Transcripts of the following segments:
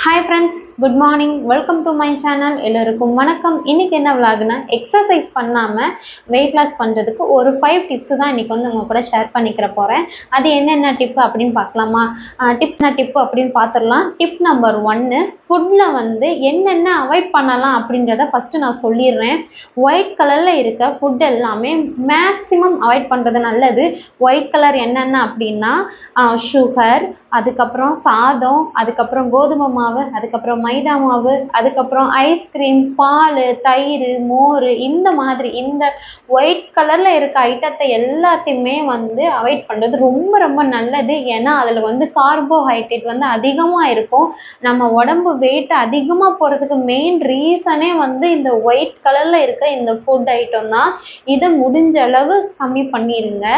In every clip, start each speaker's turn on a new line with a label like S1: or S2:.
S1: Hi friends, good morning. Welcome to my channel. எல்லாருக்கும் வணக்கம். இன்னைக்கு என்ன vlogனா எக்ஸசைஸ் பண்ணாம வெயிட் லாஸ் பண்றதுக்கு ஒரு 5 டிப்ஸ் தான் இன்னைக்கு வந்து உங்க கூட ஷேர் பண்ணிக்கிற போறேன். அது என்னென்ன டிப் அப்படின்னு பார்க்கலாமா? டிப் அப்படின்னு பார்த்துடலாம். டிப் நம்பர் 1, ஃபுட்ல வந்து என்னென்ன அவாய்ட் பண்ணலாம் அப்படின்றத ஃபர்ஸ்ட் நான் சொல்லிடுறேன். ஒயிட் கலர்ல இருக்க ஃபுட் எல்லாமே மேக்ஸிமம் அவாய்ட் பண்றது நல்லது. ஒயிட் கலர் என்னென்ன அப்படின்னா சுகர், அதுக்கப்புறம் சாதம், அதுக்கப்புறம் கோதுமை மாவு, அதுக்கப்புறம் மைதா மாவு, அதுக்கப்புறம் ஐஸ்கிரீம், பால், தயிர், மோர், இந்த மாதிரி இந்த ஒயிட் கலர்ல இருக்க ஐட்டத்தை எல்லாத்தையுமே வந்து அவாய்ட் பண்ணுறது ரொம்ப ரொம்ப நல்லது. ஏன்னா அதில் வந்து கார்போஹைட்ரேட் வந்து அதிகமாக இருக்கும். நம்ம உடம்பு வெயிட் அதிகமாக போகிறதுக்கு மெயின் ரீசனே வந்து இந்த ஒயிட் கலரில் இருக்க இந்த ஃபுட் ஐட்டம் தான். இதை முடிஞ்ச அளவு கம்மி பண்ணிடுங்க.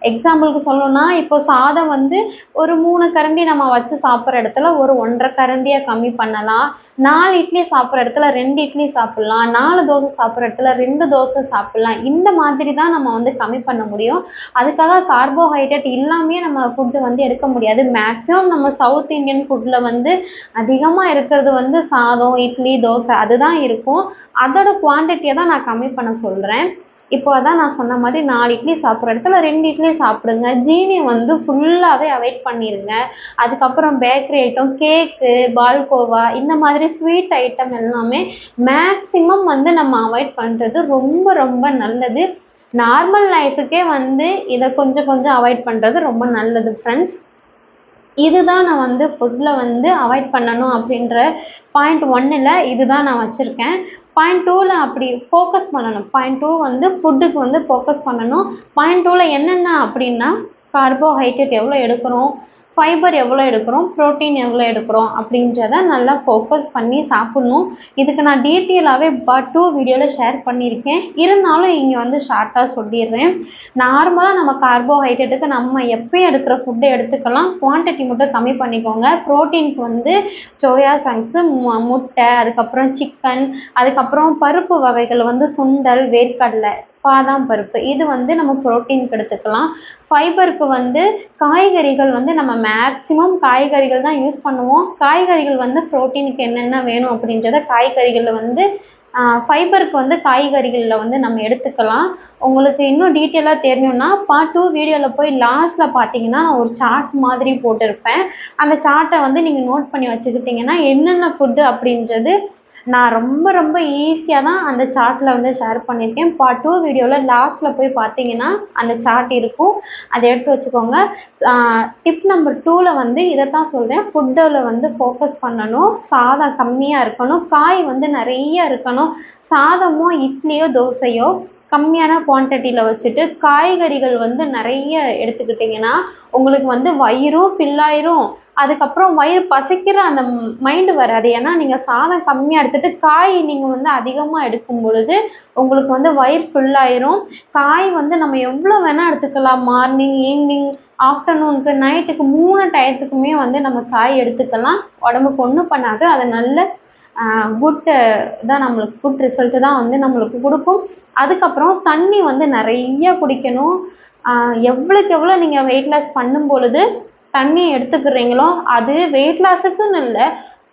S1: எக்ஸாம்பிளுக்கு சொல்லணும்னா இப்போ சாதம் வந்து ஒரு 3 கரண்டி நம்ம வச்சு சாப்பிட்ற இடத்துல ஒரு 1.5 கரண்டியை கம்மி பண்ணலாம். 4 இட்லி சாப்பிட்ற இடத்துல 2 இட்லி சாப்பிட்லாம். 4 தோசை சாப்பிட்ற இடத்துல 2 தோசை சாப்பிட்லாம். இந்த மாதிரி தான் நம்ம வந்து கம்மி பண்ண முடியும். அதுக்காக கார்போஹைட்ரேட் இல்லாமே நம்ம ஃபுட்டு வந்து எடுக்க முடியாது. மேக்ஸிமம் நம்ம சவுத் இந்தியன் ஃபுட்டில் வந்து அதிகமாக இருக்கிறது வந்து சாதம், இட்லி, தோசை அதுதான் இருக்கும். அதோட குவான்டிட்டியை தான் நான் கம்மி பண்ண சொல்கிறேன். இப்போ அதான் நான் சொன்ன மாதிரி 4 இட்லி சாப்பிட்ற இடத்துல 2 இட்லி சாப்பிடுங்க. ஜீனி வந்து ஃபுல்லாகவே அவாய்ட் பண்ணிடுங்க. அதுக்கப்புறம் பேக்கரி ஐட்டம், கேக்கு, பால்கோவா, இந்த மாதிரி ஸ்வீட் ஐட்டம் எல்லாமே மேக்ஸிமம் வந்து நம்ம அவாய்ட் பண்ணுறது ரொம்ப ரொம்ப நல்லது. நார்மல் லைஃபுக்கே வந்து இதை கொஞ்சம் கொஞ்சம் அவாய்ட் பண்ணுறது ரொம்ப நல்லது ஃப்ரெண்ட்ஸ். இதுதான் நான் வந்து ஃபுட்டில் வந்து அவாய்ட் பண்ணணும் அப்படின்ற பாயிண்ட் 1ல் இதுதான் நான் வச்சுருக்கேன். பாயிண்ட் 2ல் அப்படி ஃபோக்கஸ் பண்ணணும். பாயிண்ட் 2 வந்து ஃபுட்டுக்கு வந்து ஃபோக்கஸ் பண்ணணும். பாயிண்ட் 2ல் என்னென்ன அப்படின்னா கார்போஹைட்ரேட் எவ்வளோ எடுக்கிறோம், ஃபைபர் எவ்வளோ எடுக்கிறோம், ப்ரோட்டீன் எவ்வளோ எடுக்கிறோம் அப்படின்றத நல்லா ஃபோக்கஸ் பண்ணி சாப்பிட்ணும். இதுக்கு நான் டீட்டெயிலாகவே பார்ட் 2 வீடியோவில் ஷேர் பண்ணியிருக்கேன். இருந்தாலும் இங்கே வந்து ஷார்ட்டாக சொல்லிடுறேன். நார்மலாக நம்ம கார்போஹைட்ரேட்டுக்கு நம்ம எப்பயும் எடுக்கிற ஃபுட்டை எடுத்துக்கலாம். குவான்டிட்டி மட்டும் கம்மி பண்ணிக்கோங்க. ப்ரோட்டீனுக்கு வந்து சோயா சங்க்ஸு, முட்டை, அதுக்கப்புறம் சிக்கன், அதுக்கப்புறம் பருப்பு வகைகள் வந்து சுண்டல், வேர்க்கடலை, பாதாம் பருப்பு, இது வந்து நம்ம ப்ரோட்டீனுக்கு எடுத்துக்கலாம். ஃபைபருக்கு வந்து காய்கறிகள் வந்து நம்ம மேக்ஸிமம் காய்கறிகள் தான் யூஸ் பண்ணுவோம். காய்கறிகள் வந்து ப்ரோட்டீனுக்கு என்னென்ன வேணும் அப்படின்றத காய்கறிகளில் வந்து ஃபைபருக்கு வந்து காய்கறிகளில் வந்து நம்ம எடுத்துக்கலாம். உங்களுக்கு இன்னும் டீட்டெயிலாக தெரியணும்னா பார்ட் 2 வீடியோவில் போய் லாஸ்ட்டில் பார்த்தீங்கன்னா நான் ஒரு சார்ட் மாதிரி போட்டிருப்பேன். அந்த சார்ட்டை வந்து நீங்கள் நோட் பண்ணி வச்சுக்கிட்டிங்கன்னா என்னென்ன ஃபுட்டு அப்படின்றது நான் ரொம்ப ரொம்ப ஈஸியாக தான் அந்த சார்ட்டில் வந்து ஷேர் பண்ணியிருக்கேன். பார்ட் 2 வீடியோவில் லாஸ்ட்டில் போய் பார்த்தீங்கன்னா அந்த சார்ட் இருக்கும். அதை எடுத்து வச்சுக்கோங்க. டிப் நம்பர் 2ல் வந்து இதை தான் சொல்கிறேன். ஃபுட்டில் வந்து ஃபோக்கஸ் பண்ணணும். சாதம் கம்மியாக இருக்கணும். காய் வந்து நிறைய இருக்கணும். சாதமோ இட்லியோ தோசையோ கம்மியான குவான்டிட்டியில் வச்சுட்டு காய்கறிகள் வந்து நிறைய எடுத்துக்கிட்டிங்கன்னா உங்களுக்கு வந்து வயிறும் ஃபில்லாயிரும். அதுக்கப்புறம் வயிறு பசிக்கிற அந்த மைண்டு வராது. ஏன்னா நீங்கள் சாதம் கம்மியாக எடுத்துகிட்டு காய் நீங்கள் வந்து அதிகமாக எடுக்கும் பொழுது உங்களுக்கு வந்து வயிறு ஃபுல்லாயிரும். காய் வந்து நம்ம எவ்வளோ வேணால் எடுத்துக்கலாம். மார்னிங், ஈவினிங், ஆஃப்டர்நூனுக்கு, நைட்டுக்கு 3 டயத்துக்குமே வந்து நம்ம காய் எடுத்துக்கலாம். உடம்புக்கு ஒன்றும் பண்ணாது. அது நல்ல குட்டு தான், நம்மளுக்கு குட் ரிசல்ட்டு தான் வந்து நம்மளுக்கு கொடுக்கும். அதுக்கப்புறம் தண்ணி வந்து நிறைய குடிக்கணும். எவ்வளோக்கு எவ்வளோ நீங்கள் வெயிட் லாஸ் பண்ணும் பொழுது தண்ணி எடுத்துக்கிறீங்களோ அது வெயிட் லாஸுக்குன்னு இல்லை,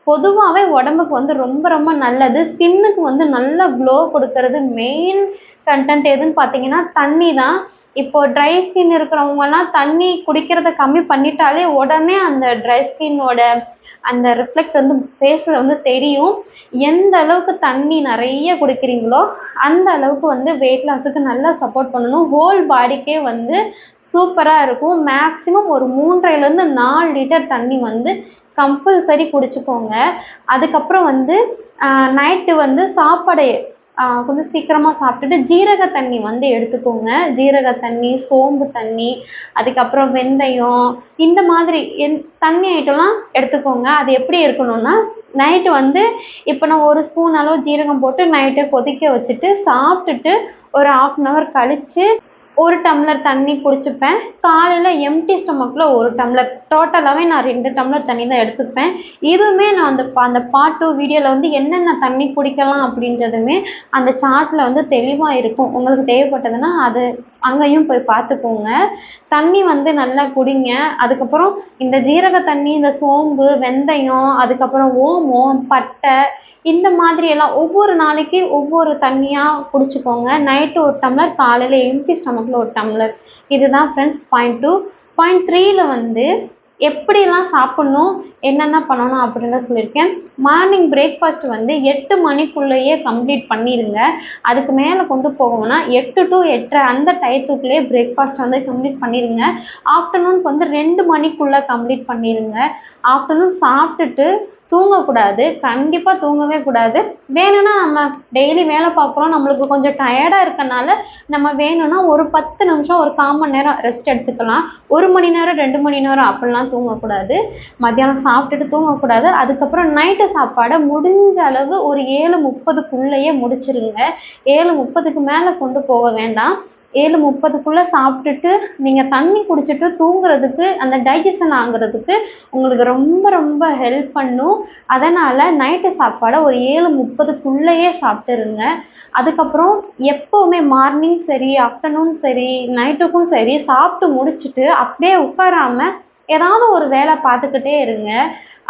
S1: பொதுவாகவே உடம்புக்கு வந்து ரொம்ப ரொம்ப நல்லது. ஸ்கின்னுக்கு வந்து நல்ல க்ளோ கொடுக்கறது மெயின் கண்டென்ட் எதுன்னு பார்த்தீங்கன்னா தண்ணி தான். இப்போ ட்ரை ஸ்கின் இருக்கிறவங்கலாம் தண்ணி குடிக்கிறத கம்மி பண்ணிட்டாலே உடனே அந்த ட்ரை ஸ்கின்னோட அந்த ரிஃப்ளெக்ட் வந்து ஃபேஸில் வந்து தெரியும். எந்த அளவுக்கு தண்ணி நிறைய குடிக்கிறீங்களோ அந்த அளவுக்கு வந்து வெயிட் லாஸுக்கு நல்லா சப்போர்ட் பண்ணணும். ஹோல் பாடிக்கே வந்து சூப்பராக இருக்கும். மேக்ஸிமம் ஒரு 3.5லேருந்து 4 லிட்டர் தண்ணி வந்து கம்பல்சரி குடிச்சுக்கோங்க. அதுக்கப்புறம் வந்து நைட்டு வந்து சாப்பாடு கொஞ்சம் சீக்கிரமாக சாப்பிட்டுட்டு ஜீரக தண்ணி வந்து எடுத்துக்கோங்க. ஜீரக தண்ணி, சோம்பு தண்ணி, அதுக்கப்புறம் வெந்தயம், இந்த மாதிரி தண்ணி ஐட்டம்லாம் எடுத்துக்கோங்க. அது எப்படி இருக்கணும்னா நைட்டு வந்து இப்போ நான் 1 ஸ்பூன் அளவு ஜீரகம் போட்டு நைட்டு கொதிக்க வச்சுட்டு சாப்பிட்டுட்டு ஒரு 1/2 அன் ஹவர் கழித்து 1 டம்ளர் தண்ணி குடிச்சுப்பேன். காலையில் எம்டி ஸ்டொமக்கில் 1 டம்ளர், டோட்டலாகவே நான் 2 டம்ளர் தண்ணி தான் எடுத்துப்பேன். இதுவுமே நான் அந்த பார்ட் 2 வீடியோவில் வந்து என்னென்ன தண்ணி குடிக்கலாம் அப்படின்றதுமே அந்த சார்ட்டில் வந்து தெளிவாக இருக்கும். உங்களுக்கு தேவைப்பட்டதுன்னா அது அங்கேயும் போய் பார்த்துக்கோங்க. தண்ணி வந்து நல்லா குடிங்க. அதுக்கப்புறம் இந்த ஜீரக தண்ணி, இந்த சோம்பு, வெந்தயம், அதுக்கப்புறம் ஓமம், பட்டை, இந்த மாதிரி எல்லாம் ஒவ்வொரு நாளைக்கு ஒவ்வொரு தண்ணியாக குடிச்சுக்கோங்க. நைட்டு 1 டம்ளர், காலையில் எம்டி ஸ்டொமக்கில் 1 டம்ளர். இதுதான் ஃப்ரெண்ட்ஸ் பாயிண்ட் 2. பாயிண்ட் 3ல வந்து எப்படிலாம் சாப்பிட்ணும், என்னென்ன பண்ணணும் அப்படின்னு சொல்லியிருக்கேன். மார்னிங் பிரேக்ஃபாஸ்ட் வந்து 8 மணிக்குள்ளேயே கம்ப்ளீட் பண்ணிடுங்க. அதுக்கு மேலே கொண்டு போகணும்னா 8 to 8:30 அந்த டயத்துக்குள்ளேயே பிரேக்ஃபாஸ்ட் வந்து கம்ப்ளீட் பண்ணிடுங்க. ஆஃப்டர்நூனுக்கு வந்து 2 மணிக்குள்ளே கம்ப்ளீட் பண்ணிடுங்க. ஆஃப்டர்நூன் சாப்பிட்டுட்டு தூங்கக்கூடாது, கண்டிப்பாக தூங்கவே கூடாது. வேணும்னா நம்ம டெய்லி வேலை பார்க்குறோம், நம்மளுக்கு கொஞ்சம் டயர்டாக இருக்கனால நம்ம வேணும்னா ஒரு 10 நிமிஷம், ஒரு 1/4 மணி நேரம் ரெஸ்ட் எடுத்துக்கலாம். 1 மணி நேரம், 2 மணி நேரம் அப்படிலாம் தூங்கக்கூடாது. மத்தியானம் சாப்பிட்டுட்டு தூங்கக்கூடாது. அதுக்கப்புறம் நைட்டு சாப்பாடை முடிஞ்ச அளவு ஒரு 7:30க்குள்ளேயே முடிச்சிருங்க. 7:30க்கு மேலே கொண்டு போக வேண்டாம். 7:30க்குள்ளே சாப்பிட்டுட்டு நீங்கள் தண்ணி குடிச்சிட்டு தூங்குறதுக்கு, அந்த டைஜஷன் ஆகுறதுக்கு உங்களுக்கு ரொம்ப ரொம்ப ஹெல்ப் பண்ணும். அதனால் நைட்டு சாப்பாடை ஒரு 7:30க்குள்ளேயே சாப்பிட்டுருங்க. அதுக்கப்புறம் எப்போவுமே மார்னிங் சரி, ஆஃப்டர்நூன் சரி, நைட்டுக்கும் சரி சாப்பிட்டு முடிச்சுட்டு அப்படியே உட்காராம ஏதாவது ஒரு வேலை பார்த்துக்கிட்டே இருங்க.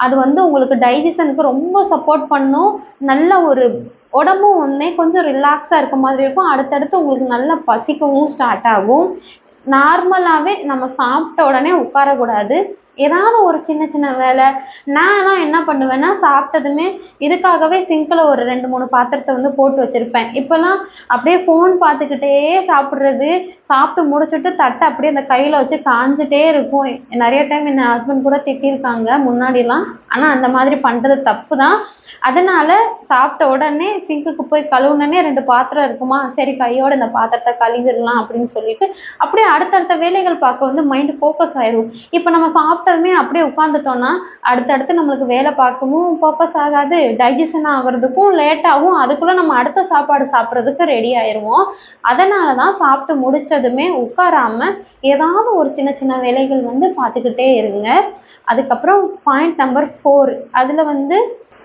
S1: அது வந்து உங்களுக்கு டைஜஷனுக்கு ரொம்ப சப்போர்ட் பண்ணும். நல்ல ஒரு உடம்பும் வந்து கொஞ்சம் ரிலாக்ஸாக இருக்க மாதிரி இருக்கும். அடுத்தடுத்து உங்களுக்கு நல்லா பசிக்கவும் ஸ்டார்ட் ஆகும். நார்மலாகவே நம்ம சாப்பிட்ட உடனே உட்காரக்கூடாது. ஏதாவது ஒரு சின்ன சின்ன வேலை. நான்லாம் என்ன பண்ணுவேன்னா, சாப்பிட்டதுமே இதுக்காகவே சிங்க்கில் ஒரு 2, 3 பாத்திரத்தை வந்து போட்டு வச்சுருப்பேன். இப்போல்லாம் அப்படியே ஃபோன் பார்த்துக்கிட்டே சாப்பிட்றது, சாப்பிட்டு முடிச்சுட்டு தட்டை அப்படியே அந்த கையில் வச்சு காஞ்சிட்டே இருக்கும். நிறைய டைம் என் ஹஸ்பண்ட் கூட திட்டியிருக்காங்க முன்னாடிலாம். ஆனால் அந்த மாதிரி பண்ணுறது தப்பு தான். அதனால் சாப்பிட்ட உடனே சிங்க்குக்கு போய் கழுவுனோடனே 2 பாத்திரம் இருக்குமா, சரி கையோட இந்த பாத்திரத்தை கழுவிடலாம் அப்படின்னு சொல்லிட்டு அப்படியே அடுத்தடுத்த வேலைகள் பார்க்க வந்து மைண்டு ஃபோக்கஸ் ஆயிடும். இப்போ நம்ம சாப்பிட்டதுமே அப்படியே உட்காந்துட்டோம்னா அடுத்தடுத்து நம்மளுக்கு வேலை பார்க்கவும் ஃபோக்கஸ் ஆகாது, டைஜஷன் ஆகிறதுக்கும் லேட் ஆகும். அதுக்குள்ளே நம்ம அடுத்த சாப்பாடு சாப்பிட்றதுக்கு ரெடி ஆயிடுவோம். அதனால தான் சாப்பிட்டு முடிச்சதுமே உட்காராம ஏதாவது ஒரு சின்ன சின்ன வேலைகள் வந்து பார்த்துக்கிட்டே இருங்க. அதுக்கப்புறம் பாயிண்ட் நம்பர் 4, அதில் வந்து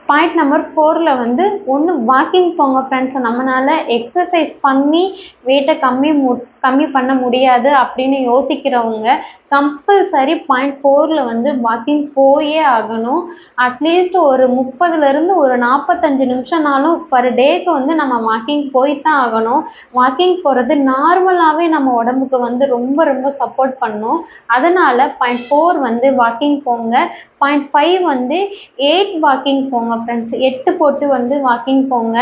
S1: பாயிண்ட் நம்பர் 4ல் வந்து ஒன்று வாக்கிங் போங்க ஃப்ரெண்ட்ஸ். நம்மளால் எக்ஸசைஸ் பண்ணி வெயிட்டை கம்மி பண்ண முடியாது அப்படின்னு யோசிக்கிறவங்க கம்பல்சரி பாயிண்ட் 4ல் வந்து வாக்கிங் போயே ஆகணும். அட்லீஸ்ட் ஒரு 30லேருந்து ஒரு 45 நிமிஷம்னாலும் பர் டேக்கு வந்து நம்ம வாக்கிங் போய் தான் ஆகணும். வாக்கிங் போகிறது நார்மலாகவே நம்ம உடம்புக்கு வந்து ரொம்ப ரொம்ப சப்போர்ட் பண்ணும். அதனால் பாயிண்ட் 4 வந்து வாக்கிங் போங்க. பாயிண்ட் 5 வந்து 8 வாக்கிங் போங்க ஃப்ரெண்ட்ஸ். 8 போட்டு வந்து வாக்கிங் போங்க.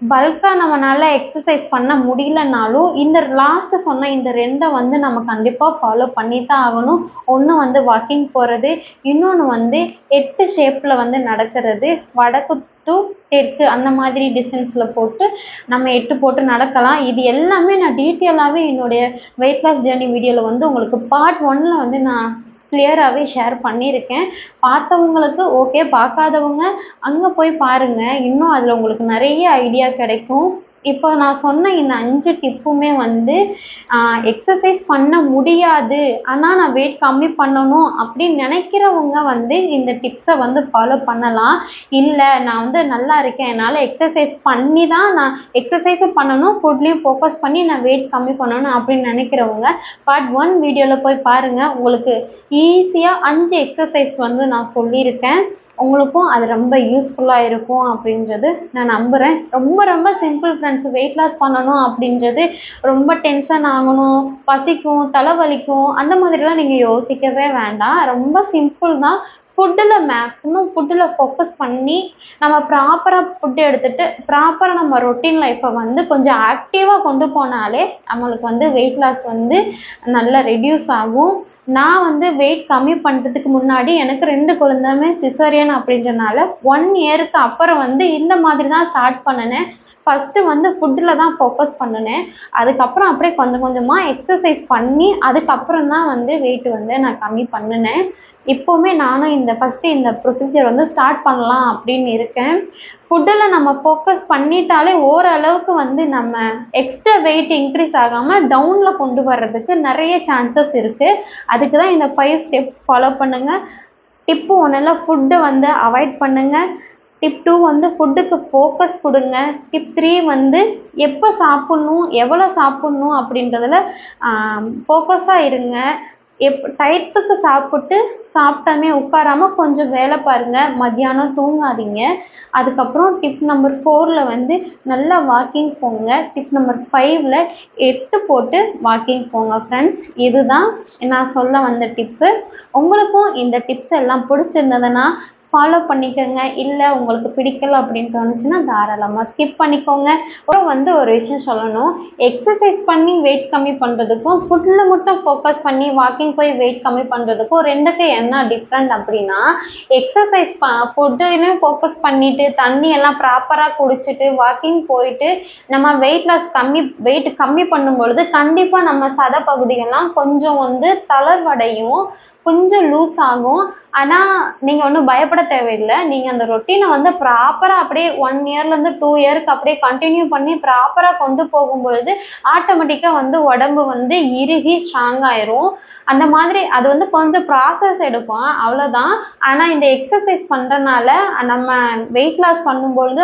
S1: பல்காக நம்மளால் எக்ஸசைஸ் பண்ண முடியலனாலும் இந்த லாஸ்ட்டு சொன்ன இந்த 2 வந்து நம்ம கண்டிப்பாக ஃபாலோ பண்ணி தான் ஆகணும். ஒன்று வந்து வாக்கிங் போகிறது, இன்னொன்று வந்து 8 ஷேப்பில் வந்து நடக்கிறது. வடக்கு டு தெற்கு அந்த மாதிரி டிஸ்டன்ஸில் போட்டு நம்ம 8 போட்டு நடக்கலாம். இது எல்லாமே நான் டீட்டெயிலாகவே என்னுடைய வெயிட் லாஸ் ஜேர்னி வீடியோவில் வந்து உங்களுக்கு பார்ட் 1ல் வந்து நான் கிளியராகவே ஷேர் பண்ணியிருக்கேன். பார்த்தவங்களுக்கு ஓகே, பார்க்காதவங்க அங்கே போய் பாருங்கள். இன்னும் அதில் உங்களுக்கு நிறைய ஐடியா கிடைக்கும். இப்போ நான் சொன்ன இந்த 5 டிப்புமே வந்து எக்ஸசைஸ் பண்ண முடியாது, ஆனால் நான் வெயிட் கம்மி பண்ணணும் அப்படின்னு நினைக்கிறவங்க வந்து இந்த டிப்ஸை வந்து ஃபாலோ பண்ணலாம். இல்லை நான் வந்து நல்லா இருக்கேன், என்னால் எக்ஸசைஸ் பண்ணி தான் நான் எக்ஸசைஸும் பண்ணணும், ஃபுட்லேயும் ஃபோக்கஸ் பண்ணி நான் வெயிட் கம்மி பண்ணணும் அப்படின்னு நினைக்கிறவங்க பார்ட் 1 வீடியோவில் போய் பாருங்கள். உங்களுக்கு ஈஸியாக 5 எக்ஸசைஸ் வந்து நான் சொல்லியிருக்கேன். உங்களுக்கும் அது ரொம்ப யூஸ்ஃபுல்லாக இருக்கும் அப்படின்றது நான் நம்புகிறேன். ரொம்ப ரொம்ப சிம்பிள் ஃப்ரெண்ட்ஸ். வெயிட் லாஸ் பண்ணணும் அப்படின்றது ரொம்ப டென்ஷன் ஆகணும், பசிக்கும், தலைவலிக்கும் அந்த மாதிரிலாம் நீங்கள் யோசிக்கவே வேண்டாம். ரொம்ப சிம்பிள் தான். ஃபுட்டில் ஃபோக்கஸ் பண்ணி நம்ம ப்ராப்பராக ஃபுட்டு எடுத்துகிட்டு ப்ராப்பராக நம்ம ரொட்டீன் லைஃப்பை வந்து கொஞ்சம் ஆக்டிவாக கொண்டு போனாலே நம்மளுக்கு வந்து வெயிட் லாஸ் வந்து நல்லா ரெடியூஸ் ஆகும். நான் வந்து வெயிட் கம்மி பண்ணுறதுக்கு முன்னாடி எனக்கு 2 குழந்தையுமே சிசேரியன் அப்படின்றனால 1 இயருக்கு அப்புறம் வந்து இந்த மாதிரி தான் ஸ்டார்ட் பண்ணினேன். ஃபஸ்ட்டு வந்து ஃபுட்டில் தான் ஃபோக்கஸ் பண்ணினேன். அதுக்கப்புறம் அப்படியே கொஞ்சம் கொஞ்சமாக எக்ஸசைஸ் பண்ணி அதுக்கப்புறம் தான் வந்து வெயிட் வந்து நான் கம்மி பண்ணினேன். இப்போவுமே நானும் ஃபஸ்ட்டு இந்த ப்ரொசீஜர் வந்து ஸ்டார்ட் பண்ணலாம் அப்படின்னு இருக்கேன். ஃபுட்டில் நம்ம ஃபோக்கஸ் பண்ணிட்டாலே ஓரளவுக்கு வந்து நம்ம எக்ஸ்ட்ரா வெயிட் இன்க்ரீஸ் ஆகாமல் டவுனில் கொண்டு வர்றதுக்கு நிறைய சான்சஸ் இருக்குது. அதுக்கு தான் இந்த 5 ஸ்டெப் ஃபாலோ பண்ணுங்கள். டிப்பு 1 ஃபுட்டை வந்து அவாய்ட் பண்ணுங்கள். டிப் 2 வந்து ஃபுட்டுக்கு ஃபோக்கஸ் கொடுங்க. டிப் 3 வந்து எப்போ சாப்பிட்ணும் எவ்வளோ சாப்பிட்ணும் அப்படின்றதுல ஃபோக்கஸாக இருங்க. டயத்துக்கு சாப்பிட்டோமே உட்காராமல் கொஞ்சம் வேலை பாருங்கள். மத்தியானம் தூங்காதீங்க. அதுக்கப்புறம் டிப் நம்பர் 4ல் வந்து நல்லா வாக்கிங் போங்க. டிப் நம்பர் 5ல் 8 போட்டு வாக்கிங் போங்க ஃப்ரெண்ட்ஸ். இதுதான் நான் சொல்ல வந்த டிப்பு. உங்களுக்கும் இந்த டிப்ஸ் எல்லாம் பிடிச்சிருந்ததுன்னா ஃபாலோ பண்ணிக்கோங்க. இல்லை உங்களுக்கு பிடிக்கல அப்படின்னு தோணுச்சுன்னா தாராளமாக ஸ்கிப் பண்ணிக்கோங்க. அப்புறம் வந்து ஒரு விஷயம் சொல்லணும். எக்ஸசைஸ் பண்ணி வெயிட் கம்மி பண்ணுறதுக்கும் ஃபுட்டில் மட்டும் ஃபோக்கஸ் பண்ணி வாக்கிங் போய் வெயிட் கம்மி பண்ணுறதுக்கும் ரெண்டுக்கும் என்ன டிஃப்ரெண்ட் அப்படின்னா, எக்ஸசைஸ் ஃபுட்டையும் ஃபோக்கஸ் பண்ணிவிட்டு தண்ணி எல்லாம் ப்ராப்பராக குடிச்சிட்டு வாக்கிங் போயிட்டு நம்ம வெயிட் கம்மி பண்ணும் பொழுது கண்டிப்பாக நம்ம சதை பகுதியெல்லாம் கொஞ்சம் வந்து தளர்வடையும், கொஞ்சம் லூஸ் ஆகும். ஆனால் நீங்கள் ஒன்றும் பயப்பட தேவையில்லை. நீங்கள் அந்த ரொட்டீனை வந்து ப்ராப்பராக அப்படியே 1 இயர்லேருந்து 2 இயருக்கு அப்படியே கண்டினியூ பண்ணி ப்ராப்பராக கொண்டு போகும் பொழுது ஆட்டோமேட்டிக்காக வந்து உடம்பு வந்து இறுகி ஸ்ட்ராங் ஆயிரும். அந்த மாதிரி அது வந்து கொஞ்சம் ப்ராசஸ் எடுக்கும், அவ்வளோதான். ஆனால் இந்த எக்ஸசைஸ் பண்ணுறனால நம்ம வெயிட் லாஸ் பண்ணும்பொழுது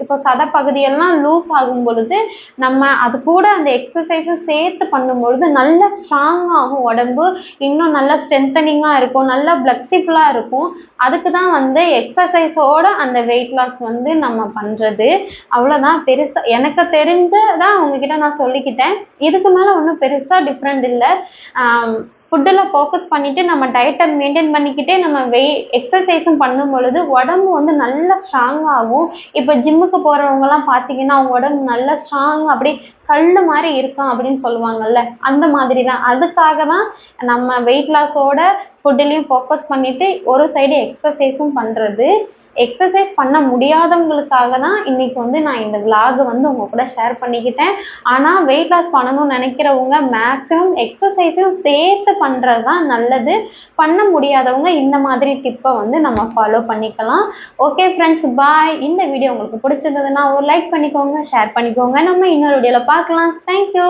S1: இப்போ சதை பகுதியெல்லாம் லூஸ் ஆகும் பொழுது நம்ம அது கூட அந்த எக்ஸசைஸும் சேர்த்து பண்ணும்பொழுது நல்லா ஸ்ட்ராங் ஆகும் உடம்பு. இன்னும் நல்லா ஸ்ட்ரென்தனிங்காக இருக்கும், நல்லா ஃப்ளெக்சிபிளாக இருக்கும். அதுக்கு தான் வந்து எக்ஸசைஸோட அந்த வெயிட் லாஸ் வந்து நம்ம பண்ணுறது. அவ்வளோதான். பெருசாக எனக்கு தெரிஞ்சதான் உங்ககிட்ட நான் சொல்லிக்கிட்டேன். இதுக்கு மேலே ஒன்றும் பெருசாக டிஃப்ரெண்ட் இல்லை. ஃபுட்டில் ஃபோக்கஸ் பண்ணிவிட்டு நம்ம டயட்டை மெயின்டைன் பண்ணிக்கிட்டே நம்ம எக்ஸசைஸும் பண்ணும் பொழுது உடம்பு வந்து நல்லா ஸ்ட்ராங் ஆகும். இப்போ ஜிம்முக்கு போகிறவங்கலாம் பார்த்தீங்கன்னா அவங்க உடம்பு நல்லா ஸ்ட்ராங் அப்படியே கல் மாதிரி இருக்கும் அப்படின்னு சொல்லுவாங்கல்ல, அந்த மாதிரி தான். அதுக்காக தான் நம்ம வெயிட் லாஸோட ஃபுட்டுலேயும் ஃபோக்கஸ் பண்ணிவிட்டு ஒரு சைடு எக்ஸசைஸும் பண்ணுறது. எக்ஸசைஸ் பண்ண முடியாதவங்களுக்காக தான் இன்றைக்கி வந்து நான் இந்த விலாகை வந்து உங்கள் கூட ஷேர் பண்ணிக்கிட்டேன். ஆனால் வெயிட் லாஸ் பண்ணணும்னு நினைக்கிறவங்க மேக்ஸிமம் எக்ஸசைஸையும் சேர்த்து பண்ணுறது தான் நல்லது. பண்ண முடியாதவங்க இந்த மாதிரி டிப்பை வந்து நம்ம ஃபாலோ பண்ணிக்கலாம். ஓகே ஃப்ரெண்ட்ஸ், பாய். இந்த வீடியோ உங்களுக்கு பிடிச்சிருந்ததுன்னா ஒரு லைக் பண்ணிக்கோங்க, ஷேர் பண்ணிக்கோங்க. நம்ம இன்னொரு வீடியோவில் பார்க்கலாம். தேங்க்யூ.